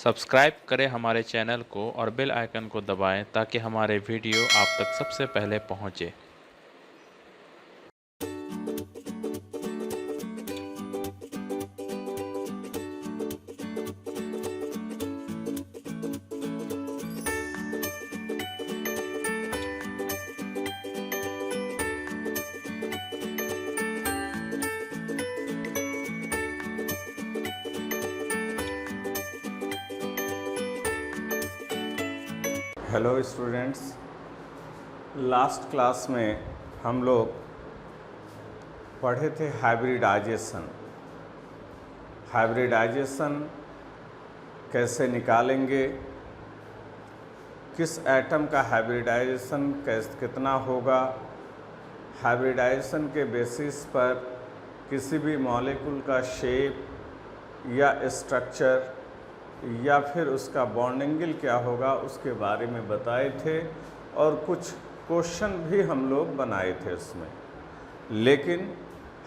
Subscribe करें हमारे channel को और बेल आइकन को दबाएं ताकि हमारे वीडियो आप तक सबसे पहले पहुंचे। हेलो स्टूडेंट्स, लास्ट क्लास में हम लोग पढ़े थे हाइब्रिडाइजेशन। हाइब्रिडाइजेशन कैसे निकालेंगे, किस एटम का हाइब्रिडाइजेशन कितना होगा, हाइब्रिडाइजेशन के बेसिस पर किसी भी मॉलिक्यूल का शेप या स्ट्रक्चर या फिर उसका बॉन्डिंग क्या होगा उसके बारे में बताए थे और कुछ क्वेश्चन भी हम लोग बनाए थे उसमें। लेकिन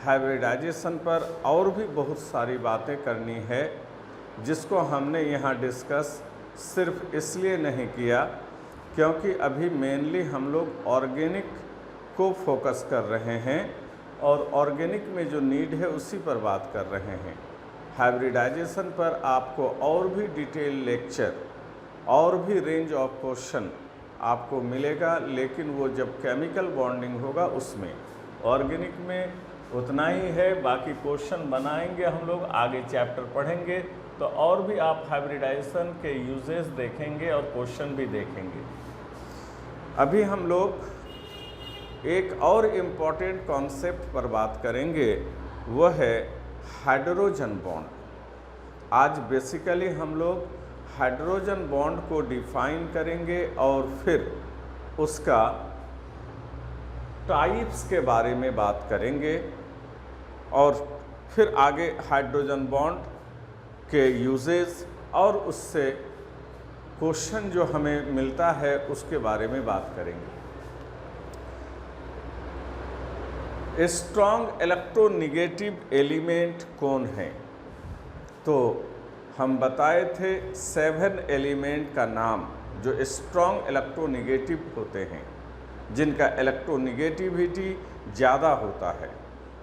हाइब्रिडाइजेशन पर और भी बहुत सारी बातें करनी है जिसको हमने यहाँ डिस्कस सिर्फ इसलिए नहीं किया क्योंकि अभी मेनली हम लोग ऑर्गेनिक को फोकस कर रहे हैं और ऑर्गेनिक में जो नीड है उसी पर बात कर रहे हैं। हाइब्रिडाइजेशन पर आपको और भी डिटेल लेक्चर और भी रेंज ऑफ क्वेश्चन आपको मिलेगा, लेकिन वो जब केमिकल बॉन्डिंग होगा उसमें। ऑर्गेनिक में उतना ही है, बाकी क्वेश्चन बनाएंगे हम लोग, आगे चैप्टर पढ़ेंगे तो और भी आप हाइब्रिडाइजेशन के यूजेस देखेंगे और क्वेश्चन भी देखेंगे। अभी हम लोग एक और इम्पॉर्टेंट कॉन्सेप्ट पर बात करेंगे, वह है हाइड्रोजन बॉन्ड। आज बेसिकली हम लोग हाइड्रोजन बॉन्ड को डिफाइन करेंगे और फिर उसका टाइप्स के बारे में बात करेंगे और फिर आगे हाइड्रोजन बॉन्ड के यूजेस और उससे क्वेश्चन जो हमें मिलता है उसके बारे में बात करेंगे। स्ट्रॉन्ग इलेक्ट्रोनेगेटिव एलिमेंट कौन है? तो हम बताए थे 7 एलिमेंट का नाम जो स्ट्रॉन्ग इलेक्ट्रोनेगेटिव होते हैं, जिनका इलेक्ट्रोनेगेटिविटी ज़्यादा होता है।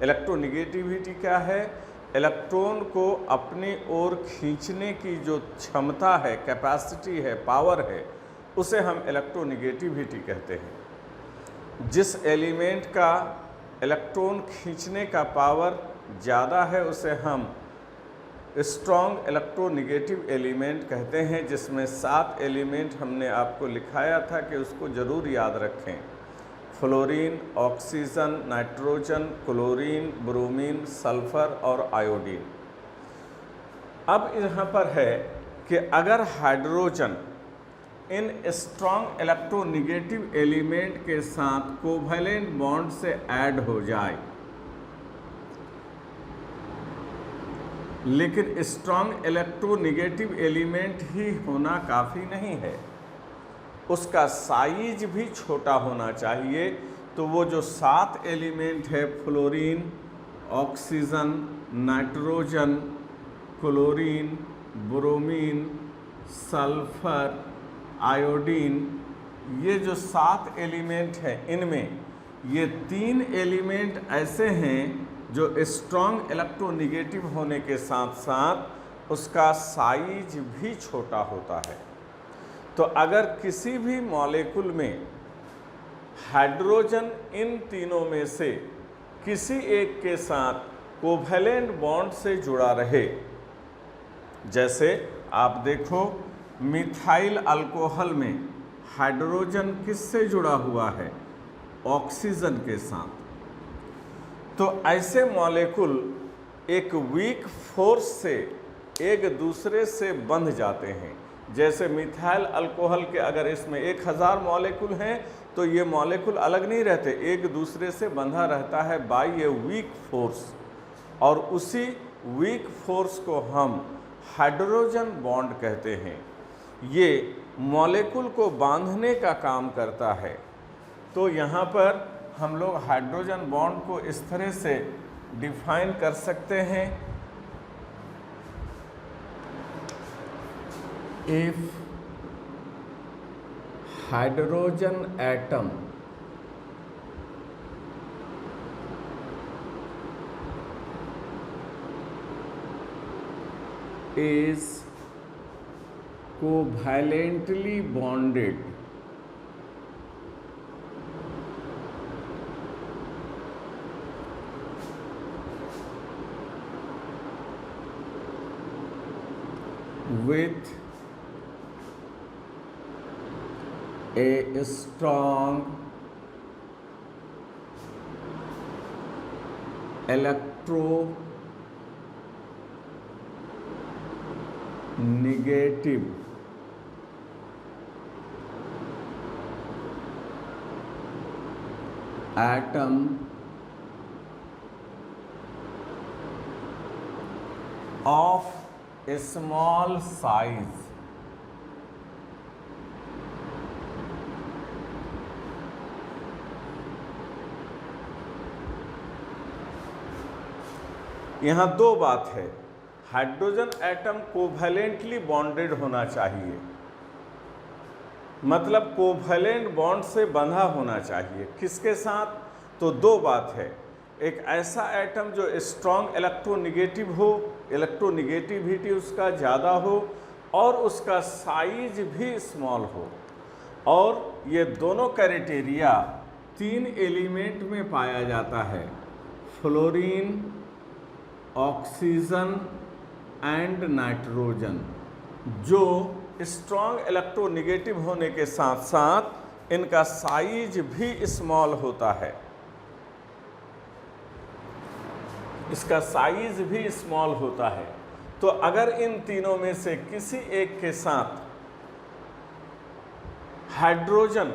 इलेक्ट्रोनेगेटिविटी क्या है? इलेक्ट्रॉन को अपनी ओर खींचने की जो क्षमता है, कैपेसिटी है, पावर है, उसे हम इलेक्ट्रोनेगेटिविटी कहते हैं। जिस एलिमेंट का इलेक्ट्रॉन खींचने का पावर ज़्यादा है उसे हम स्ट्रॉन्ग इलेक्ट्रोनेगेटिव एलिमेंट कहते हैं, जिसमें 7 एलिमेंट हमने आपको लिखाया था कि उसको ज़रूर याद रखें। Fluorine, oxygen, nitrogen, chlorine, bromine, sulphur और आयोडीन। अब यहाँ पर है कि अगर hydrogen in strong electronegative element के साथ कोवैलेंट बॉन्ड से ऐड हो जाए, लेकिन स्ट्रॉन्ग इलेक्ट्रोनेगेटिव एलिमेंट ही होना काफ़ी नहीं है, उसका साइज भी छोटा होना चाहिए। तो वो जो 7 एलिमेंट है, fluorine, oxygen, nitrogen, chlorine, bromine, sulphur, iodine, ये जो 7 एलिमेंट हैं, इनमें ये 3 एलिमेंट ऐसे हैं जो स्ट्रॉन्ग इलेक्ट्रोनेगेटिव होने के साथ साथ उसका साइज भी छोटा होता है। तो अगर किसी भी मॉलिक्यूल में हाइड्रोजन इन तीनों में से किसी एक के साथ कोवैलेंट बॉन्ड से जुड़ा रहे, जैसे आप देखो मिथाइल अल्कोहल में हाइड्रोजन किससे जुड़ा हुआ है? ऑक्सीजन के साथ। तो ऐसे मॉलिक्यूल एक वीक फोर्स से एक दूसरे से बंध जाते हैं। जैसे मिथाइल अल्कोहल के अगर इसमें 1000 मॉलिक्यूल हैं तो ये मॉलिक्यूल अलग नहीं रहते, एक दूसरे से बंधा रहता है बाय ए वीक फोर्स, और उसी वीक फोर्स को हम हाइड्रोजन बॉन्ड कहते हैं। ये मॉलिक्यूल को बांधने का काम करता है। तो यहाँ पर हम लोग हाइड्रोजन बॉन्ड को इस तरह से डिफाइन कर सकते हैं if hydrogen atom is covalently bonded with a strong electronegative atom of a small size यहाँ दो बात है, हाइड्रोजन एटम कोवैलेंटली बॉन्डेड होना चाहिए, मतलब कोवैलेंट बॉन्ड से बंधा होना चाहिए। किसके साथ? तो दो बात है, एक ऐसा एटम जो स्ट्रॉन्ग इलेक्ट्रोनिगेटिव हो, इलेक्ट्रोनिगेटिविटी उसका ज़्यादा हो और उसका साइज भी स्मॉल हो। और ये दोनों क्राइटेरिया 3 एलिमेंट में पाया जाता है, फ्लोरीन, ऑक्सीजन एंड नाइट्रोजन, जो स्ट्रॉन्ग इलेक्ट्रोनिगेटिव होने के साथ साथ इनका साइज भी स्मॉल होता है, इसका साइज भी स्मॉल होता है। तो अगर इन तीनों में से किसी एक के साथ हाइड्रोजन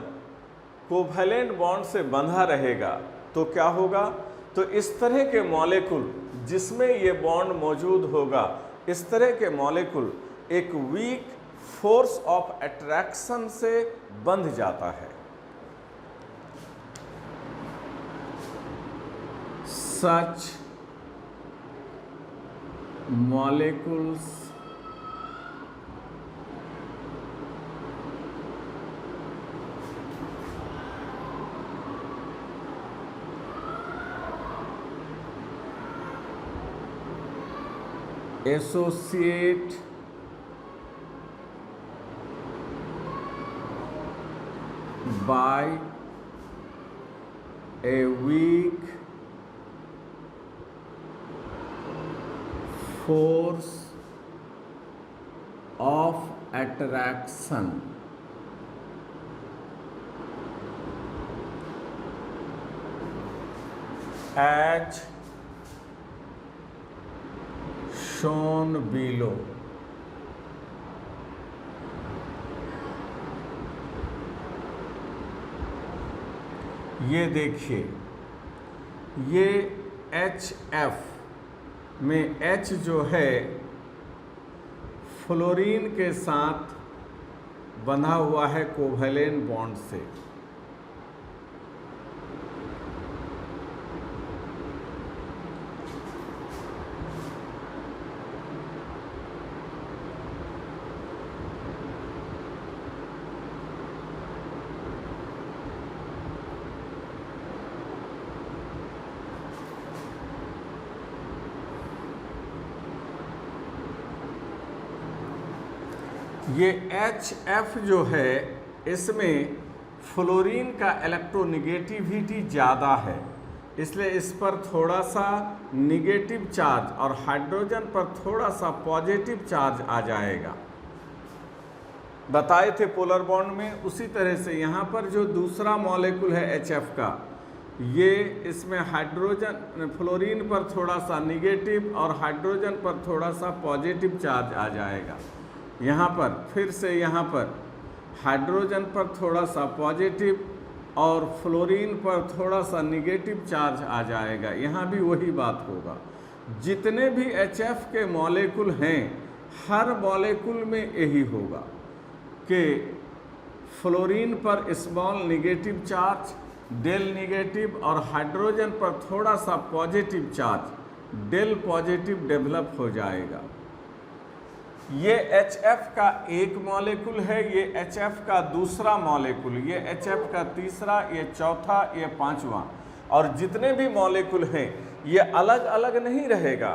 कोवैलेंट बॉन्ड से बंधा रहेगा तो क्या होगा? तो इस तरह के मॉलिक्यूल जिसमें ये बॉन्ड मौजूद होगा, इस तरह के मॉलिक्यूल एक वीक फोर्स ऑफ अट्रैक्शन से बंध जाता है। सच molecules associate by a weak force of attraction as shown below। ये देखिए, ये HF में H जो है फ्लोरीन के साथ बंधा हुआ है कोवैलेंट बॉन्ड से। ये HF जो है इसमें फ्लोरीन का इलेक्ट्रोनिगेटिविटी ज़्यादा है, इसलिए इस पर थोड़ा सा निगेटिव चार्ज और हाइड्रोजन पर थोड़ा सा पॉजिटिव चार्ज आ जाएगा। बताए थे पोलर बॉन्ड में, उसी तरह से यहाँ पर जो दूसरा मॉलिक्यूल है HF का, ये इसमें हाइड्रोजन फ्लोरीन पर थोड़ा सा निगेटिव और हाइड्रोजन पर थोड़ा सा पॉजिटिव चार्ज आ जाएगा। यहाँ पर फिर से यहाँ पर हाइड्रोजन पर थोड़ा सा पॉजिटिव और फ्लोरीन पर थोड़ा सा निगेटिव चार्ज आ जाएगा। यहाँ भी वही बात होगा। जितने भी HF के मॉलिक्यूल हैं, हर मॉलिक्यूल में यही होगा कि फ्लोरीन पर स्मॉल निगेटिव चार्ज, डेल निगेटिव, और हाइड्रोजन पर थोड़ा सा पॉजिटिव चार्ज, डेल पॉजिटिव डेवलप हो जाएगा। ये HF का एक मॉलिक्यूल है, ये HF का दूसरा मॉलिक्यूल, ये HF का तीसरा, ये चौथा, ये पांचवा। और जितने भी मॉलिक्यूल हैं ये अलग अलग नहीं रहेगा,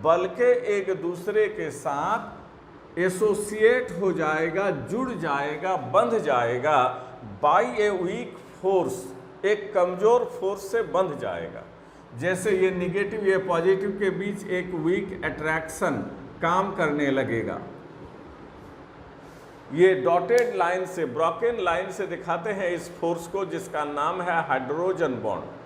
बल्कि एक दूसरे के साथ एसोसिएट हो जाएगा, जुड़ जाएगा, बंध जाएगा बाय ए वीक फोर्स, एक कमजोर फोर्स से बंध जाएगा। जैसे ये निगेटिव ये पॉजिटिव के बीच एक वीक अट्रैक्शन काम करने लगेगा। ये डॉटेड लाइन से, ब्रोकन लाइन से दिखाते हैं इस फोर्स को, जिसका नाम है हाइड्रोजन बॉन्ड।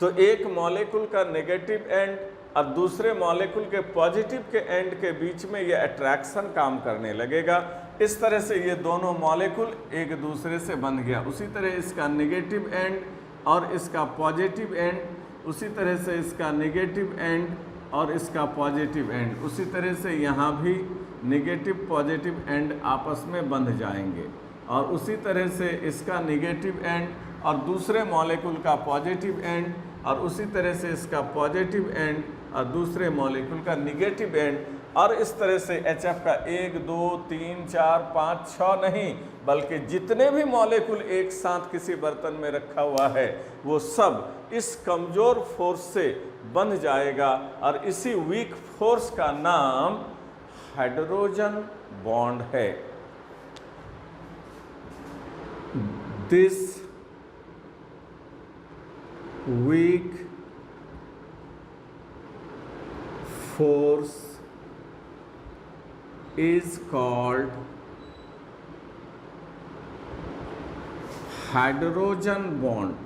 तो एक मॉलिक्यूल का नेगेटिव एंड और दूसरे मॉलिक्यूल के पॉजिटिव के एंड के बीच में ये अट्रैक्शन काम करने लगेगा। इस तरह से ये दोनों मॉलिक्यूल एक दूसरे से बंध गया। उसी तरह इसका नेगेटिव एंड और इसका पॉजिटिव एंड, उसी तरह से इसका नेगेटिव एंड और इसका पॉजिटिव एंड, उसी तरह से यहाँ भी नेगेटिव पॉजिटिव एंड आपस में बंध जाएंगे। और उसी तरह से इसका नेगेटिव एंड और दूसरे मॉलिक्यूल का पॉजिटिव एंड, और उसी तरह से इसका पॉजिटिव एंड और दूसरे मॉलिक्यूल का नेगेटिव एंड। और इस तरह से HF का 1 2 3 4 5 6 नहीं, बल्कि जितने भी मॉलिक्यूल एक साथ किसी बर्तन में रखा हुआ है वो सब इस कमज़ोर फोर्स से बंध जाएगा। और इसी वीक फोर्स का नाम हाइड्रोजन बॉन्ड है। This weak force is called hydrogen bond.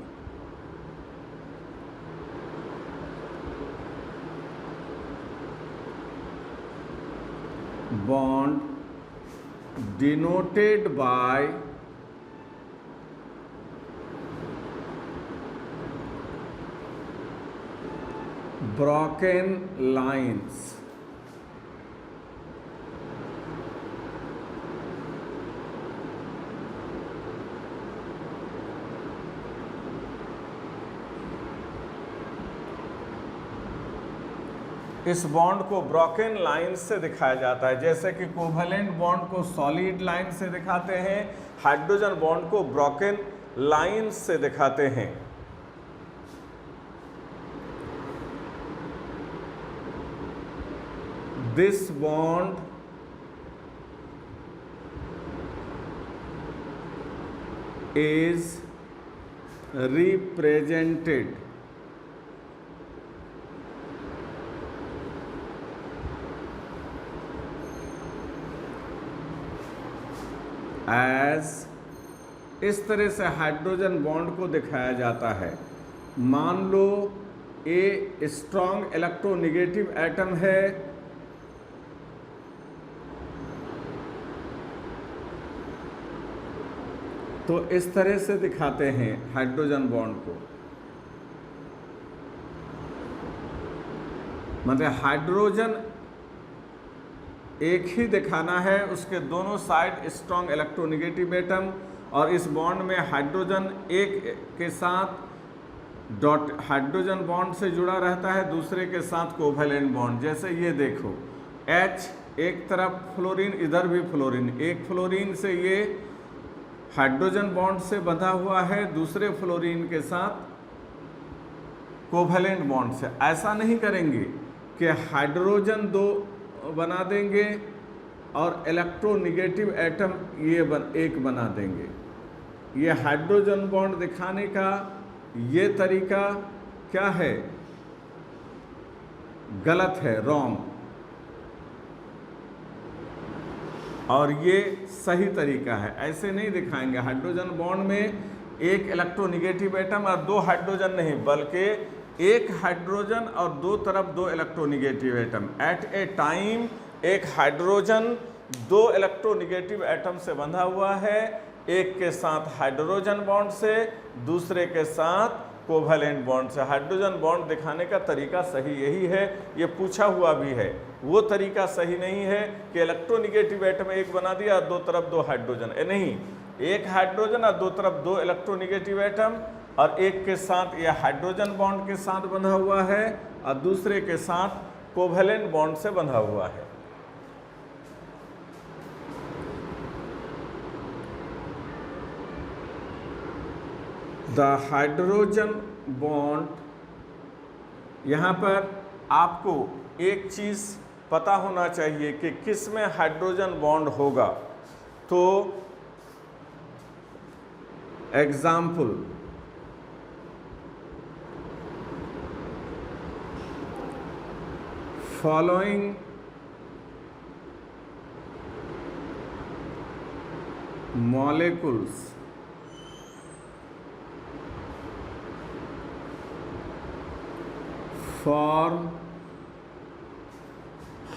Bond denoted by broken lines. इस बॉन्ड को ब्रोकन लाइन से दिखाया जाता है। जैसे कि कोवेलेंट बॉन्ड को सॉलिड लाइन से दिखाते हैं, हाइड्रोजन बॉन्ड को ब्रोकन लाइन से दिखाते हैं। This bond is represented as, इस तरह से हाइड्रोजन बॉन्ड को दिखाया जाता है। मान लो ए स्ट्रॉन्ग इलेक्ट्रोनेगेटिव एटम है, तो इस तरह से दिखाते हैं हाइड्रोजन बॉन्ड को। मतलब हाइड्रोजन एक ही दिखाना है, उसके दोनों साइड स्ट्रॉन्ग इलेक्ट्रोनेगेटिव एटम, और इस बॉन्ड में हाइड्रोजन एक के साथ डॉट हाइड्रोजन बॉन्ड से जुड़ा रहता है, दूसरे के साथ कोवेलेंट बॉन्ड। जैसे ये देखो H एक तरफ फ्लोरीन, इधर भी फ्लोरीन, एक फ्लोरीन से ये हाइड्रोजन बॉन्ड से बंधा हुआ है, दूसरे फ्लोरीन के साथ कोवेलेंट बॉन्ड से। ऐसा नहीं करेंगे कि हाइड्रोजन दो बना देंगे और इलेक्ट्रोनेगेटिव एटम ये एक बना देंगे। ये हाइड्रोजन बॉन्ड दिखाने का ये तरीका क्या है? गलत है, रॉन्ग। और ये सही तरीका है, ऐसे नहीं दिखाएंगे। हाइड्रोजन बॉन्ड में एक इलेक्ट्रोनेगेटिव एटम और दो हाइड्रोजन नहीं, बल्कि एक हाइड्रोजन और दो तरफ दो electronegative atom. At a time एक हाइड्रोजन दो इलेक्ट्रोनेगेटिव एटम से बंधा हुआ है, एक के साथ हाइड्रोजन बॉन्ड से, दूसरे के साथ कोवेलेंट बॉन्ड से। हाइड्रोजन बॉन्ड दिखाने का तरीका सही यही है, ये पूछा हुआ भी है। वो तरीका सही नहीं है कि इलेक्ट्रोनेगेटिव एटम एक बना दिया और दो तरफ दो हाइड्रोजन। नहीं, एक हाइड्रोजन और दो तरफ दो इलेक्ट्रोनेगेटिव एटम, और एक के साथ यह हाइड्रोजन बॉन्ड के साथ बंधा हुआ है और दूसरे के साथ कोवेलेंट बॉन्ड से बंधा हुआ है। द हाइड्रोजन बॉन्ड, यहाँ पर आपको एक चीज़ पता होना चाहिए कि किस में हाइड्रोजन बॉन्ड होगा। तो example, following molecules form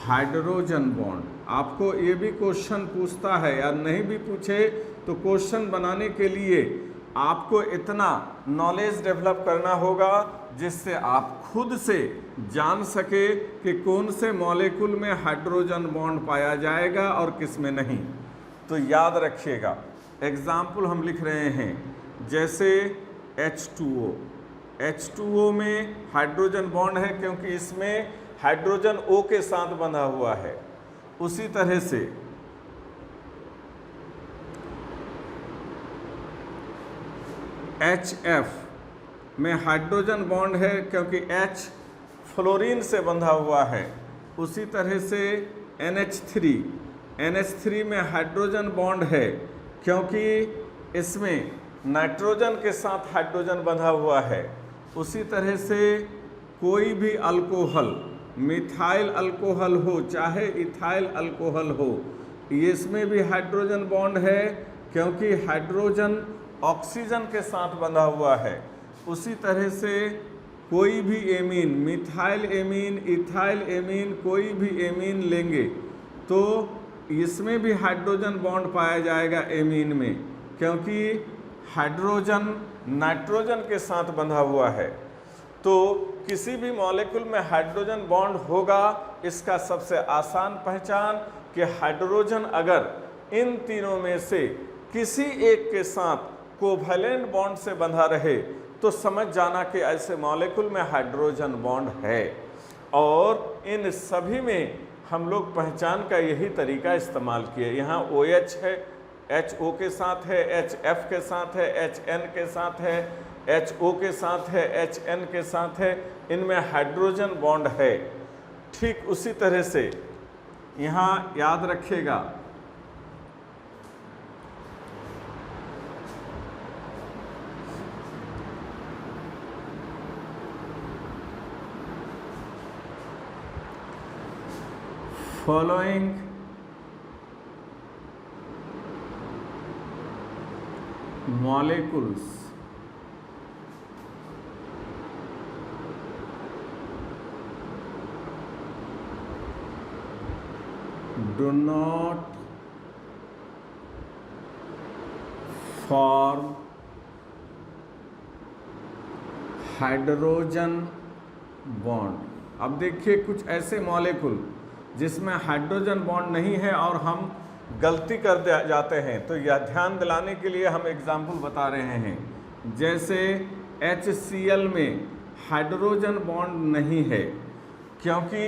hydrogen bond. आपको ये भी क्वेश्चन पूछता है, या नहीं भी पूछे तो क्वेश्चन बनाने के लिए आपको इतना नॉलेज डेवलप करना होगा जिससे आप खुद से जान सके कि कौन से मॉलिक्यूल में हाइड्रोजन बॉन्ड पाया जाएगा और किस में नहीं। तो याद रखिएगा, एग्जाम्पल हम लिख रहे हैं, जैसे H2O। H2O में हाइड्रोजन बॉन्ड है क्योंकि इसमें हाइड्रोजन O के साथ बंधा हुआ है। उसी तरह से HF में हाइड्रोजन बॉन्ड है क्योंकि H फ्लोरीन से बंधा हुआ है। उसी तरह से NH3 में हाइड्रोजन बॉन्ड है क्योंकि इसमें नाइट्रोजन के साथ हाइड्रोजन बंधा हुआ है। उसी तरह से कोई भी अल्कोहल, मिथाइल अल्कोहल हो चाहे इथाइल अल्कोहल हो, इसमें भी हाइड्रोजन बॉन्ड है क्योंकि हाइड्रोजन ऑक्सीजन के साथ बंधा हुआ है। उसी तरह से कोई भी amine, methyl amine, ethyl amine, कोई भी एमीन लेंगे तो इसमें भी हाइड्रोजन बॉन्ड पाया जाएगा एमीन में, क्योंकि हाइड्रोजन नाइट्रोजन के साथ बंधा हुआ है। तो किसी भी मॉलिक्यूल में हाइड्रोजन बॉन्ड होगा, इसका सबसे आसान पहचान कि हाइड्रोजन अगर इन तीनों में से किसी एक के साथ कोवैलेंट बॉन्ड से बंधा रहे तो समझ जाना कि ऐसे मॉलिक्यूल में हाइड्रोजन बॉन्ड है। और इन सभी में हम लोग पहचान का यही तरीका इस्तेमाल किए। यहाँ OH है, HO के साथ है, HF के साथ है, HN के साथ है, HO के साथ है, HN के साथ है, इनमें हाइड्रोजन बॉन्ड है। ठीक उसी तरह से यहाँ याद रखिएगा, following molecules do not form hydrogen bond. अब देखिए कुछ ऐसे मॉलिक्यूल जिसमें हाइड्रोजन बॉन्ड नहीं है और हम गलती कर जाते हैं, तो यह ध्यान दिलाने के लिए हम एग्जाम्पल बता रहे हैं। जैसे HCl में हाइड्रोजन बॉन्ड नहीं है क्योंकि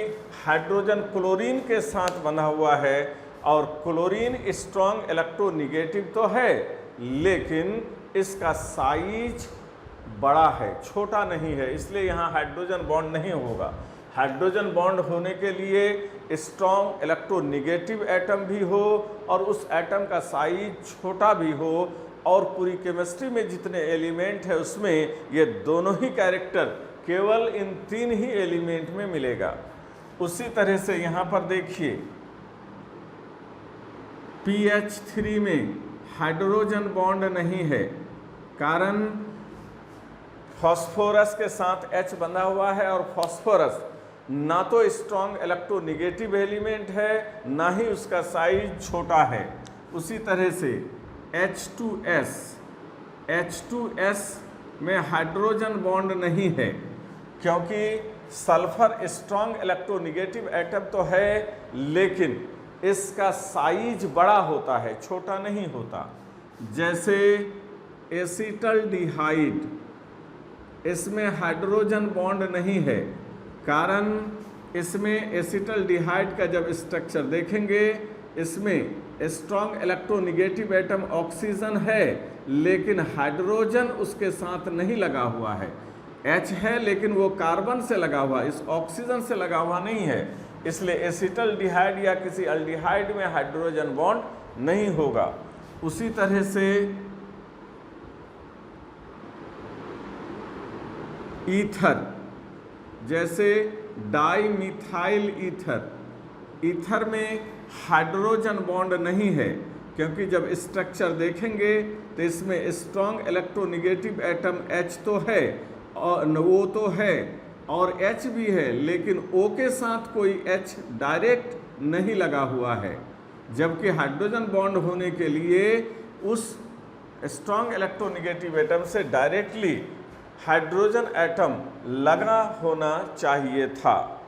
हाइड्रोजन क्लोरीन के साथ बंधा हुआ है, और क्लोरीन स्ट्रॉन्ग इलेक्ट्रोनिगेटिव तो है लेकिन इसका साइज बड़ा है, छोटा नहीं है, इसलिए यहाँ हाइड्रोजन बॉन्ड नहीं होगा। हाइड्रोजन बॉन्ड होने के लिए स्ट्रॉन्ग इलेक्ट्रोनिगेटिव एटम भी हो और उस एटम का साइज छोटा भी हो, और पूरी केमिस्ट्री में जितने एलिमेंट है उसमें ये दोनों ही कैरेक्टर केवल इन तीन ही एलिमेंट में मिलेगा। उसी तरह से यहाँ पर देखिए PH3 में हाइड्रोजन बॉन्ड नहीं है, कारण फॉस्फोरस के साथ H बंधा हुआ है और फॉस्फोरस ना तो स्ट्रॉन्ग इलेक्ट्रोनिगेटिव एलिमेंट है ना ही उसका साइज छोटा है। उसी तरह से H2S में हाइड्रोजन बॉन्ड नहीं है क्योंकि सल्फर स्ट्रॉन्ग इलेक्ट्रोनिगेटिव एटम तो है लेकिन इसका साइज बड़ा होता है, छोटा नहीं होता। जैसे एसिटल्डिहाइड, इसमें हाइड्रोजन बॉन्ड नहीं है, कारण इसमें एसिटल्डिहाइड का जब स्ट्रक्चर देखेंगे इसमें स्ट्रॉन्ग इलेक्ट्रोनिगेटिव एटम ऑक्सीजन है, लेकिन हाइड्रोजन उसके साथ नहीं लगा हुआ है। H है लेकिन वो कार्बन से लगा हुआ, इस ऑक्सीजन से लगा हुआ नहीं है, इसलिए एसिटल्डिहाइड या किसी अल्डिहाइड में हाइड्रोजन बॉन्ड नहीं होगा। उसी तरह से ईथर, जैसे डाईमिथाइल ईथर, ईथर में हाइड्रोजन बॉन्ड नहीं है, क्योंकि जब स्ट्रक्चर देखेंगे तो इसमें स्ट्रॉन्ग इलेक्ट्रोनिगेटिव एटम H तो है और O तो है और H भी है, लेकिन O के साथ कोई H डायरेक्ट नहीं लगा हुआ है, जबकि हाइड्रोजन बॉन्ड होने के लिए उस स्ट्रॉन्ग इलेक्ट्रोनिगेटिव एटम से डायरेक्टली हाइड्रोजन एटम लगा होना चाहिए था।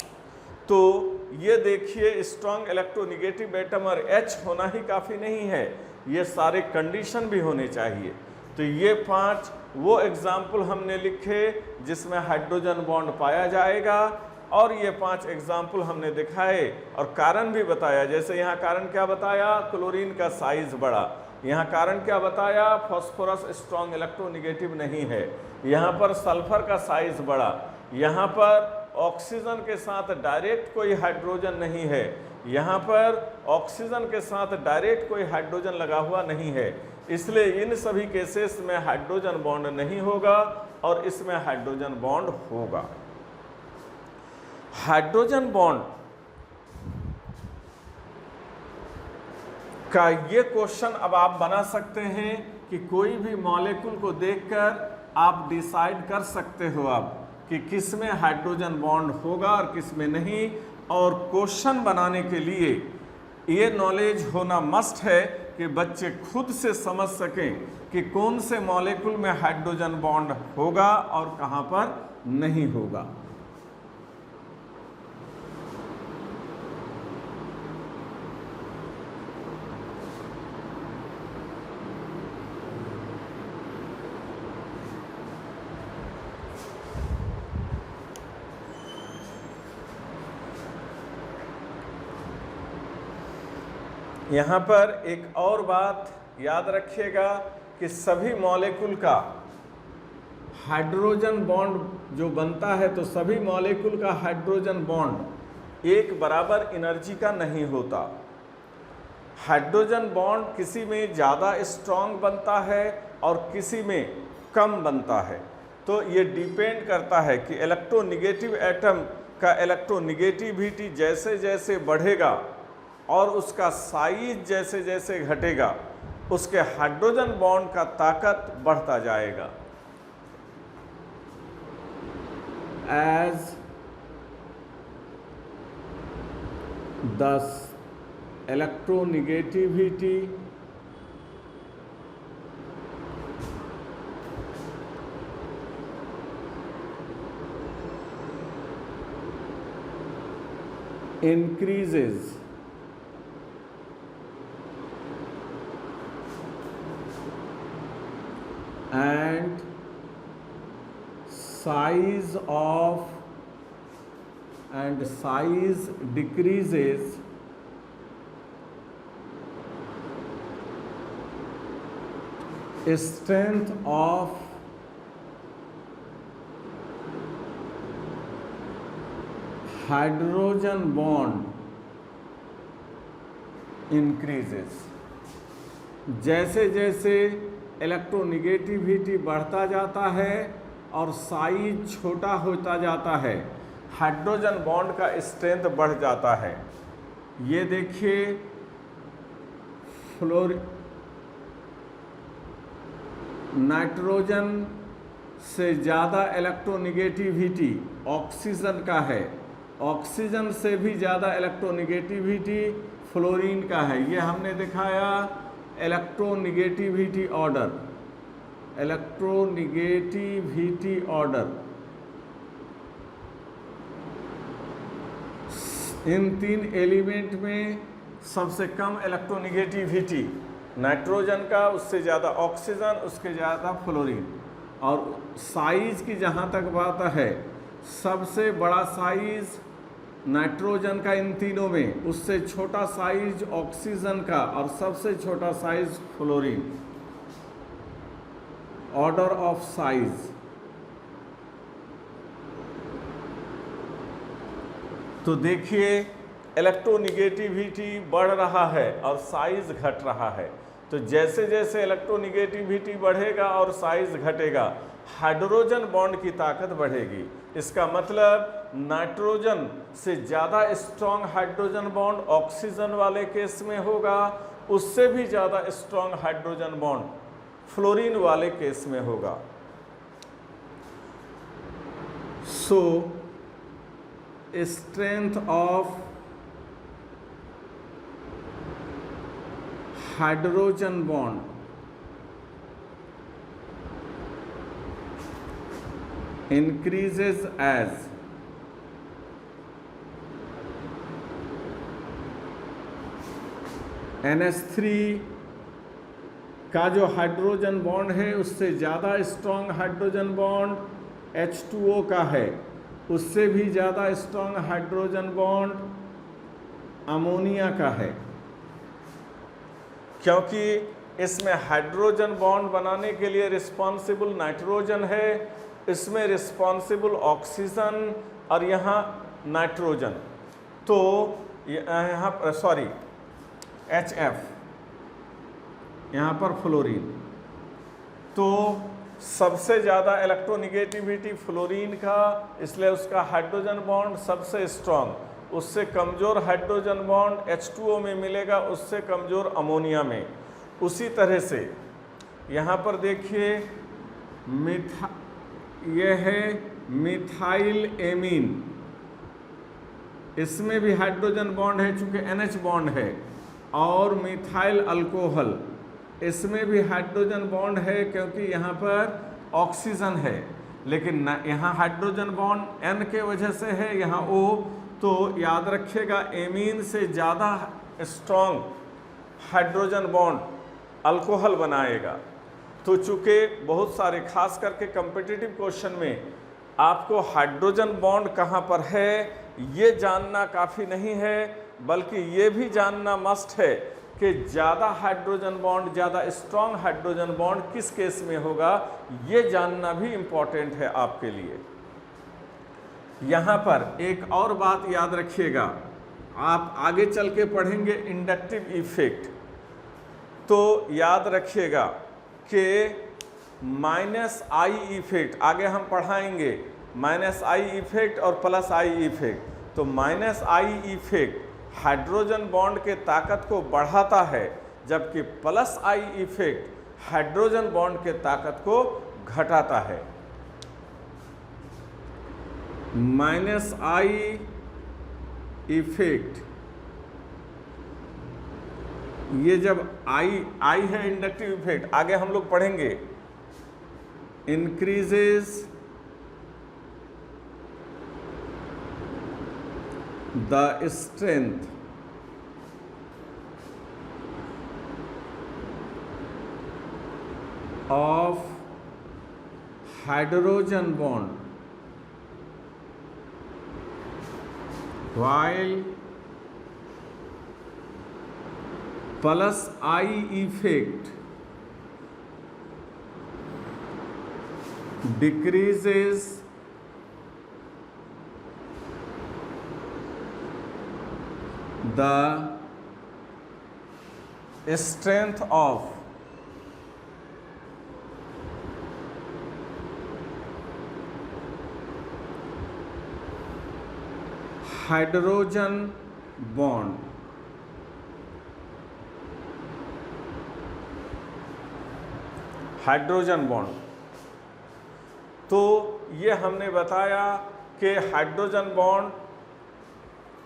तो ये देखिए, स्ट्रॉन्ग इलेक्ट्रोनिगेटिव एटम और H होना ही काफ़ी नहीं है, ये सारे कंडीशन भी होने चाहिए। तो ये 5 वो एग्जाम्पल हमने लिखे जिसमें हाइड्रोजन बॉन्ड पाया जाएगा, और ये 5 एग्जाम्पल हमने दिखाए और कारण भी बताया। जैसे यहाँ कारण क्या बताया, क्लोरीन का साइज बड़ा। यहाँ कारण क्या बताया, फास्फोरस स्ट्रॉन्ग इलेक्ट्रोनिगेटिव नहीं है। यहाँ पर सल्फर का साइज बड़ा। यहाँ पर ऑक्सीजन के साथ डायरेक्ट कोई हाइड्रोजन नहीं है। यहाँ पर ऑक्सीजन के साथ डायरेक्ट कोई हाइड्रोजन लगा हुआ नहीं है, इसलिए इन सभी केसेस में हाइड्रोजन बॉन्ड नहीं होगा और इसमें हाइड्रोजन बॉन्ड होगा। हाइड्रोजन बॉन्ड का ये क्वेश्चन अब आप बना सकते हैं कि कोई भी मॉलिक्यूल को देखकर आप डिसाइड कर सकते हो अब कि किस में हाइड्रोजन बॉन्ड होगा और किस में नहीं। और क्वेश्चन बनाने के लिए ये नॉलेज होना मस्ट है कि बच्चे खुद से समझ सकें कि कौन से मॉलिक्यूल में हाइड्रोजन बॉन्ड होगा और कहाँ पर नहीं होगा। यहाँ पर एक और बात याद रखिएगा कि सभी मॉलिक्यूल का हाइड्रोजन बॉन्ड जो बनता है, तो सभी मॉलिक्यूल का हाइड्रोजन बॉन्ड एक बराबर एनर्जी का नहीं होता। हाइड्रोजन बॉन्ड किसी में ज़्यादा स्ट्रॉन्ग बनता है और किसी में कम बनता है। तो ये डिपेंड करता है कि इलेक्ट्रोनिगेटिव एटम का इलेक्ट्रोनिगेटिविटी जैसे जैसे बढ़ेगा और उसका साइज जैसे जैसे घटेगा, उसके हाइड्रोजन बॉन्ड का ताकत बढ़ता जाएगा। As the electronegativity increases, and size decreases, strength of hydrogen bond increases। जैसे जैसे इलेक्ट्रोनिगेटिविटी बढ़ता जाता है और साइज छोटा होता जाता है, हाइड्रोजन बॉन्ड का स्ट्रेंथ बढ़ जाता है। ये देखिए, नाइट्रोजन से ज़्यादा इलेक्ट्रोनिगेटिविटी ऑक्सीजन का है, ऑक्सीजन से भी ज़्यादा इलेक्ट्रोनिगेटिविटी फ्लोरीन का है। ये हमने दिखाया इलेक्ट्रोनिगेटिविटी ऑर्डर, इलेक्ट्रोनिगेटिविटी ऑर्डर। इन 3 एलिमेंट में सबसे कम इलेक्ट्रोनिगेटिविटी नाइट्रोजन का, उससे ज़्यादा ऑक्सीजन, उसके ज़्यादा फ्लोरीन। और साइज की जहाँ तक बात है, सबसे बड़ा साइज नाइट्रोजन का इन तीनों में, उससे छोटा साइज ऑक्सीजन का और सबसे छोटा size fluorine. Order of size. तो देखिए इलेक्ट्रोनिगेटिविटी बढ़ रहा है और साइज घट रहा है। तो जैसे जैसे इलेक्ट्रोनिगेटिविटी बढ़ेगा और साइज घटेगा, हाइड्रोजन बॉन्ड की ताकत बढ़ेगी। इसका मतलब नाइट्रोजन से ज़्यादा स्ट्रॉन्ग हाइड्रोजन बॉन्ड ऑक्सीजन वाले केस में होगा, उससे भी ज़्यादा स्ट्रॉन्ग हाइड्रोजन बॉन्ड फ्लोरीन वाले केस में होगा। सो strength of hydrogen bond increases as NH3 का जो हाइड्रोजन बॉन्ड है उससे ज़्यादा स्ट्रॉन्ग हाइड्रोजन बॉन्ड H2O का है, उससे भी ज़्यादा स्ट्रॉन्ग हाइड्रोजन बॉन्ड अमोनिया का है, क्योंकि इसमें हाइड्रोजन बॉन्ड बनाने के लिए रिस्पॉन्सिबल नाइट्रोजन है, इसमें रिस्पॉन्सिबल ऑक्सीजन और यहाँ नाइट्रोजन। तो यहाँ पर सॉरी HF, यहाँ पर फ्लोरीन। तो सबसे ज़्यादा इलेक्ट्रोनिगेटिविटी फ्लोरीन का, इसलिए उसका हाइड्रोजन बॉन्ड सबसे स्ट्रॉन्ग। उससे कमज़ोर हाइड्रोजन बॉन्ड H2O में मिलेगा, उससे कमज़ोर अमोनिया में। उसी तरह से यहाँ पर देखिए यह है मिथाइल एमीन, इसमें भी हाइड्रोजन बॉन्ड है चूँकि NH बॉन्ड है, और मिथाइल अल्कोहल, इसमें भी हाइड्रोजन बॉन्ड है क्योंकि यहाँ पर ऑक्सीजन है, लेकिन यहाँ हाइड्रोजन बॉन्ड N के वजह से है, यहाँ O। तो याद रखिएगा एमीन से ज़्यादा स्ट्रॉन्ग हाइड्रोजन बॉन्ड अल्कोहल बनाएगा। तो चूँकि बहुत सारे खास करके कम्पिटिटिव क्वेश्चन में आपको हाइड्रोजन बॉन्ड कहाँ पर है ये जानना काफ़ी नहीं है, बल्कि ये भी जानना मस्ट है कि ज़्यादा हाइड्रोजन बॉन्ड, ज़्यादा स्ट्रॉन्ग हाइड्रोजन बॉन्ड किस केस में होगा, ये जानना भी इम्पॉर्टेंट है आपके लिए। यहाँ पर एक और बात याद रखिएगा, आप आगे चल के पढ़ेंगे इंडक्टिव इफेक्ट, तो याद रखिएगा कि -I इफेक्ट आगे हम पढ़ाएंगे, -I इफेक्ट और +I इफेक्ट। तो -I इफेक्ट हाइड्रोजन बॉन्ड के ताकत को बढ़ाता है, जबकि +I इफेक्ट हाइड्रोजन बॉन्ड के ताकत को घटाता है। -I इफेक्ट, ये जब I है इंडक्टिव इफेक्ट, आगे हम लोग पढ़ेंगे, increases the strength of hydrogen bond while +I effect decreases the strength of hydrogen bond. Hydrogen bond, तो ये हमने बताया कि हाइड्रोजन बॉन्ड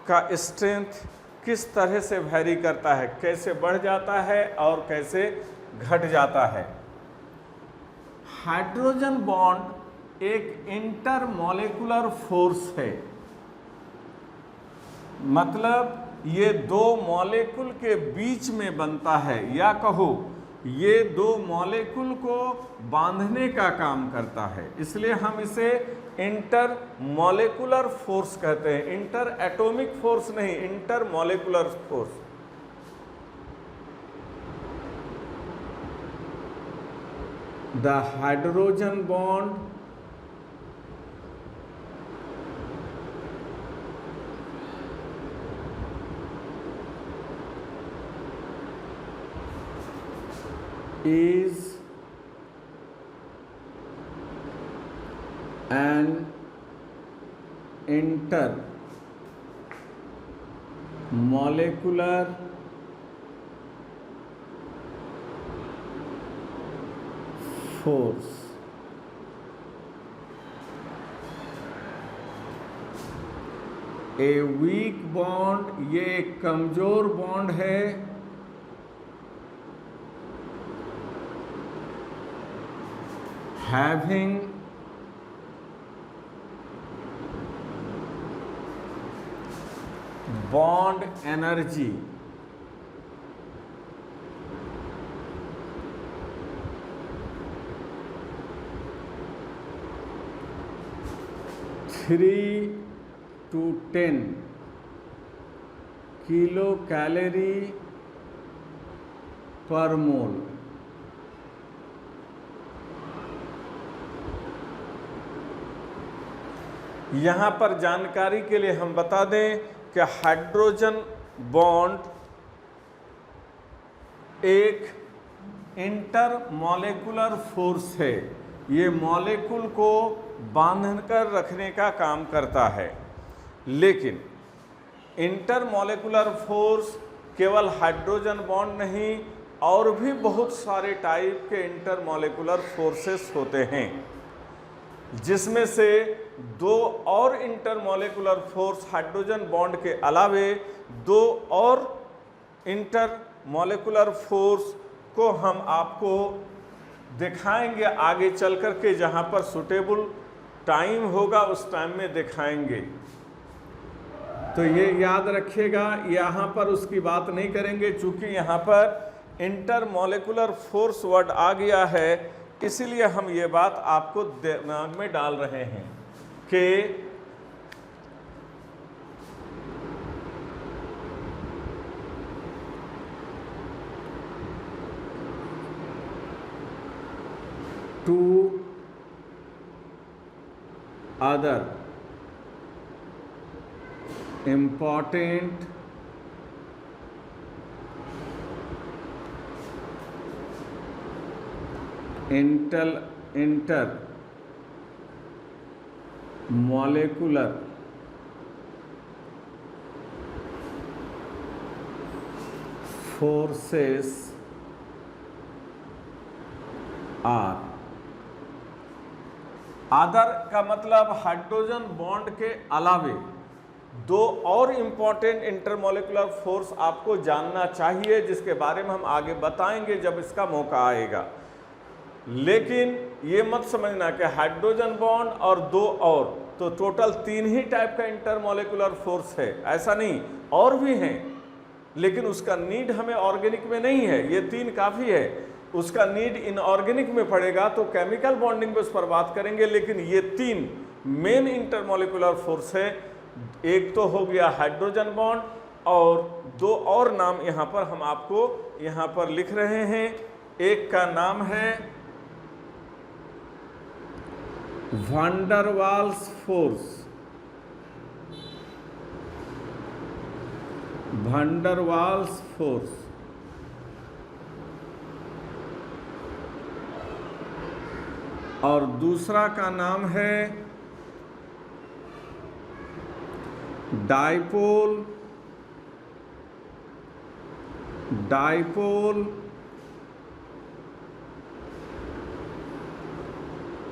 का स्ट्रेंथ किस तरह से वैरी करता है, कैसे बढ़ जाता है और कैसे घट जाता है। हाइड्रोजन बॉन्ड एक इंटरमॉलिक्यूलर फोर्स है, मतलब ये दो मॉलिक्यूल के बीच में बनता है, या कहो ये दो मॉलिक्यूल को बांधने का काम करता है, इसलिए हम इसे इंटर मॉलिक्यूलर फोर्स कहते हैं। इंटर एटॉमिक फोर्स नहीं, inter molecular force. The hydrogen bond is an intermolecular force। A weak bond, ये एक कमजोर बॉन्ड है, having bond energy (3 to 10 kilocalorie per mole। यहाँ पर जानकारी के लिए हम बता दें कि हाइड्रोजन बॉन्ड एक इंटर मॉलिक्यूलर फोर्स है। ये मॉलिक्यूल को बांधकर रखने का काम करता है, लेकिन इंटर मॉलिक्यूलर फोर्स केवल हाइड्रोजन बॉन्ड नहीं, और भी बहुत सारे टाइप के इंटर मॉलिक्यूलर फोर्सेस होते हैं, जिसमें से दो और इंटरमॉलिक्यूलर फोर्स हाइड्रोजन बॉन्ड के अलावे दो और इंटरमॉलिक्यूलर फोर्स को हम आपको दिखाएंगे आगे चल कर के, जहाँ पर सुटेबल टाइम होगा उस टाइम में दिखाएंगे। तो ये याद रखिएगा, यहाँ पर उसकी बात नहीं करेंगे, चूँकि यहाँ पर इंटरमॉलिक्यूलर फोर्स वर्ड आ गया है, इसीलिए हम ये बात आपको दिमाग में डाल रहे हैं कि two other important intermolecular forces are. Other का मतलब हाइड्रोजन बॉन्ड के अलावे दो और इम्पॉर्टेंट इंटरमॉलिक्यूलर फोर्स आपको जानना चाहिए, जिसके बारे में हम आगे बताएंगे जब इसका मौका आएगा। लेकिन ये मत समझना कि हाइड्रोजन बॉन्ड और दो और, तो टोटल तीन ही टाइप का इंटरमॉलिक्यूलर फोर्स है, ऐसा नहीं, और भी हैं, लेकिन उसका नीड हमें ऑर्गेनिक में नहीं है। ये तीन काफ़ी है, उसका नीड इनऑर्गेनिक में पड़ेगा तो केमिकल बॉन्डिंग पे उस पर बात करेंगे। लेकिन ये तीन मेन इंटरमॉलिक्यूलर फोर्स है। एक तो हो गया हाइड्रोजन बॉन्ड, और दो और नाम यहाँ पर हम आपको यहाँ पर लिख रहे हैं। एक का नाम है van der Waals force, van der Waals force, और दूसरा का नाम है डाइपोल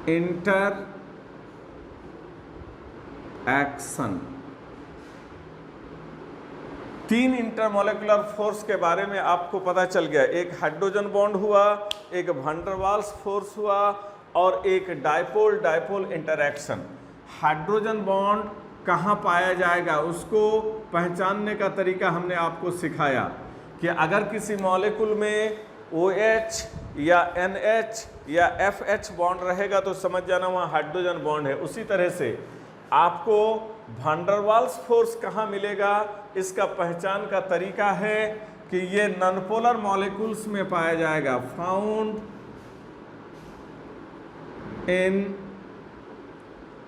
इंटर एक्शन। तीन इंटरमॉलिक्यूलर फोर्स के बारे में आपको पता चल गया। एक हाइड्रोजन बॉन्ड हुआ, एक वैन डर वाल्स फोर्स हुआ, और एक डाइपोल इंटरैक्शन। हाइड्रोजन बॉन्ड कहाँ पाया जाएगा, उसको पहचानने का तरीका हमने आपको सिखाया कि अगर किसी मॉलिक्यूल में OH या NH या FH बॉन्ड रहेगा तो समझ जाना वहाँ हाइड्रोजन बॉन्ड है। उसी तरह से आपको वैन डर वाल्स फोर्स कहाँ मिलेगा, इसका पहचान का तरीका है कि ये नॉनपोलर मॉलिक्यूल्स में पाया जाएगा, फाउंड इन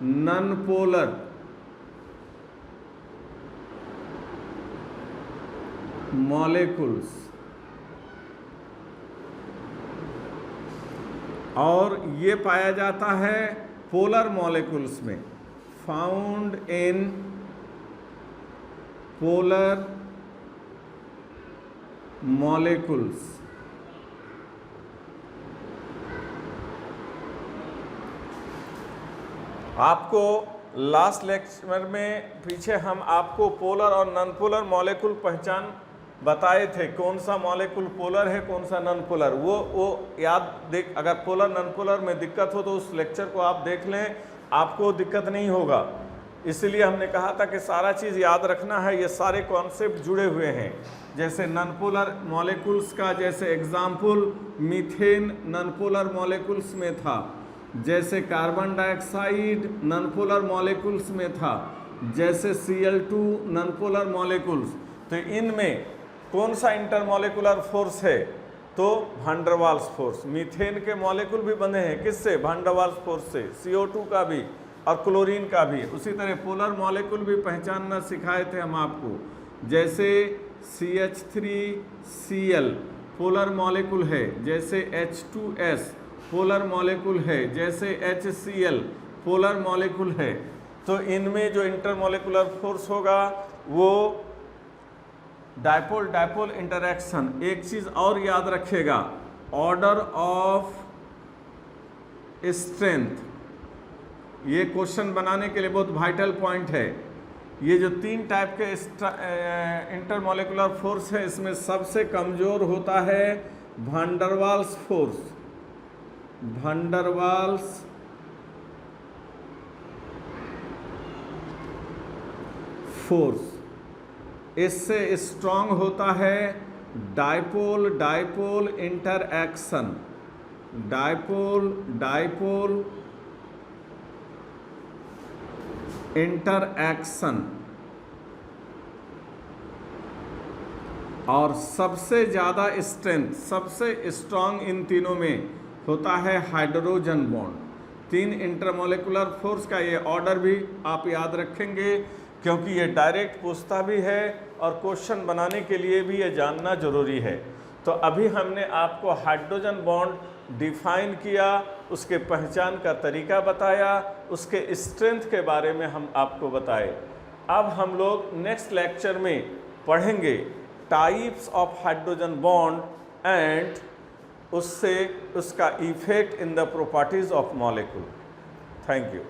नॉनपोलर मॉलिक्यूल्स, और ये पाया जाता है पोलर मॉलिक्यूल्स में, फाउंड इन पोलर मॉलिक्यूल्स। आपको लास्ट लेक्चर में पीछे हम आपको पोलर और नॉन पोलर मॉलिक्यूल पहचान बताए थे, कौन सा मॉलिक्यूल पोलर है कौन सा नॉन पोलर, वो याद देख, अगर पोलर नॉन पोलर में दिक्कत हो तो उस लेक्चर को आप देख लें, आपको दिक्कत नहीं होगा। इसलिए हमने कहा था कि सारा चीज़ याद रखना है, ये सारे कॉन्सेप्ट जुड़े हुए हैं। जैसे नॉन पोलर मॉलिक्यूल्स का जैसे example methane non polar molecules में था, जैसे carbon dioxide non polar molecules में था, जैसे Cl2 नॉन पोलर मॉलिक्यूल्स। तो इनमें कौन सा इंटरमॉलिकुलर फोर्स है, तो van der Waals force. Methane के मॉलिक्यूल भी बने हैं किससे, वैन डर वाल्स फोर्स से, CO2 का भी और क्लोरीन का भी। उसी तरह पोलर मॉलिक्यूल भी पहचानना सिखाए थे हम आपको, जैसे CH3Cl पोलर मॉलिक्यूल है, जैसे H2S पोलर मॉलिक्यूल है, जैसे HCl पोलर मॉलिक्यूल है। तो इनमें जो इंटरमॉलिकुलर फोर्स होगा वो डायपोल डायपोल इंटरैक्शन। एक चीज़ और याद रखिएगा, ऑर्डर ऑफ स्ट्रेंथ, ये क्वेश्चन बनाने के लिए बहुत वाइटल पॉइंट है। ये जो 3 टाइप के इंटरमॉलिकुलर फोर्स है, इसमें सबसे कमज़ोर होता है van der Waals force, van der Waals force. इससे स्ट्रांग होता है dipole dipole interaction, dipole dipole interaction. और सबसे ज़्यादा स्ट्रेंथ, सबसे स्ट्रांग इन तीनों में होता है हाइड्रोजन बॉन्ड। 3 इंटरमॉलिकुलर फोर्स का ये ऑर्डर भी आप याद रखेंगे, क्योंकि ये डायरेक्ट पूछता भी है और क्वेश्चन बनाने के लिए भी ये जानना जरूरी है। तो अभी हमने आपको हाइड्रोजन बॉन्ड डिफाइन किया, उसके पहचान का तरीका बताया, उसके स्ट्रेंथ के बारे में हम आपको बताए। अब हम लोग नेक्स्ट लेक्चर में पढ़ेंगे types of hydrogen bond and उससे उसका effect in the properties of molecule. Thank you.